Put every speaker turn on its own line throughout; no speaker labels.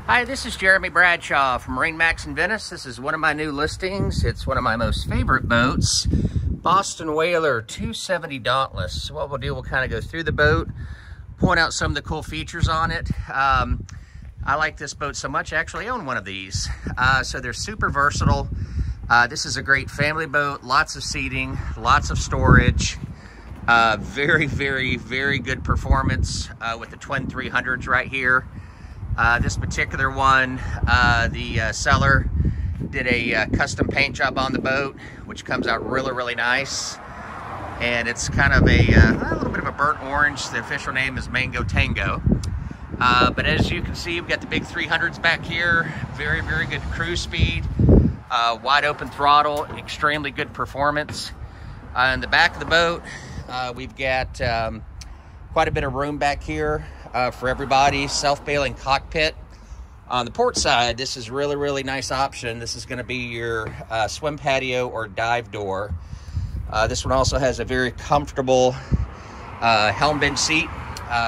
Hi, this is Jeremy Bradshaw from MarineMax in Venice. This is one of my new listings. It's one of my most favorite boats, Boston Whaler 270 Dauntless. So what we'll do, we'll kind of go through the boat, point out some of the cool features on it. I like this boat so much, I actually own one of these. So they're super versatile. This is a great family boat, lots of seating, lots of storage. Very, very, very good performance with the twin 300s right here. This particular one, the seller did a custom paint job on the boat, which comes out really, really nice. And it's kind of a little bit of a burnt orange. The official name is Mango Tango. But as you can see, we've got the big 300s back here. Very, very good cruise speed. Wide open throttle, extremely good performance. In the back of the boat, we've got quite a bit of room back here for everybody. Self-bailing cockpit. On the port side, this is really, really nice option. This is going to be your swim patio or dive door. This one also has a very comfortable helm bench seat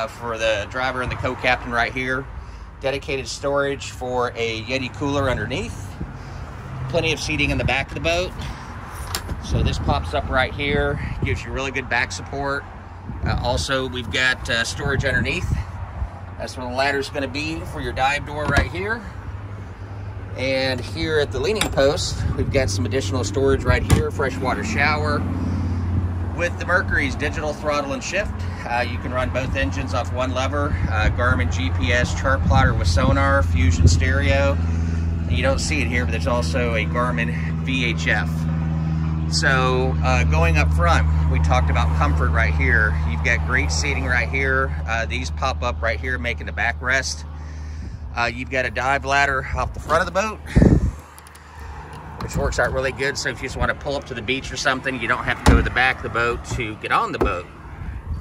for the driver and the co-captain right here. Dedicated storage for a Yeti cooler underneath. Plenty of seating in the back of the boat. So this pops up right here, gives you really good back support. Also, we've got storage underneath. That's where the ladder's going to be for your dive door right here. And here at the leaning post, we've got some additional storage right here, freshwater shower. With the Mercury's digital throttle and shift, you can run both engines off one lever. Garmin GPS chart plotter with sonar, Fusion stereo. You don't see it here, but there's also a Garmin VHF. So going up front, we talked about comfort right here. You've got great seating right here. These pop up right here, making the backrest. You've got a dive ladder off the front of the boat, which works out really good. So if you just want to pull up to the beach or something, you don't have to go to the back of the boat to get on the boat.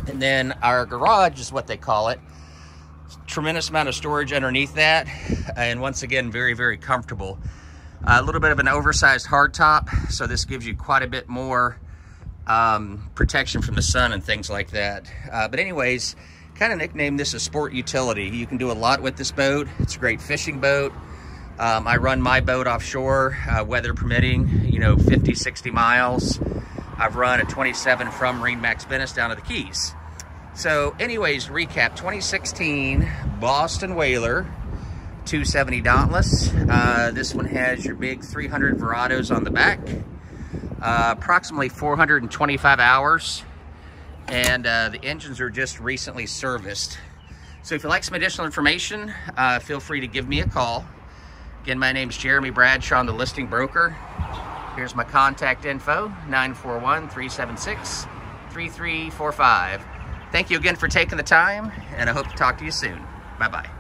And then our garage is what they call it. Tremendous amount of storage underneath that. And once again, very, very comfortable. A little bit of an oversized hardtop, so this gives you quite a bit more protection from the sun and things like that. But anyways, kind of nicknamed this a sport utility. You can do a lot with this boat. It's a great fishing boat. I run my boat offshore, weather permitting, 50, 60 miles. I've run a 27 from MarineMax Venice down to the Keys. So anyways, recap, 2016 Boston Whaler 270 Dauntless. This one has your big 300 Verados on the back, approximately 425 hours, and the engines are just recently serviced. So if you'd like some additional information, feel free to give me a call. Again, my name is Jeremy Bradshaw, I'm the listing broker. Here's my contact info, 941-376-3345. Thank you again for taking the time, and I hope to talk to you soon. Bye-bye.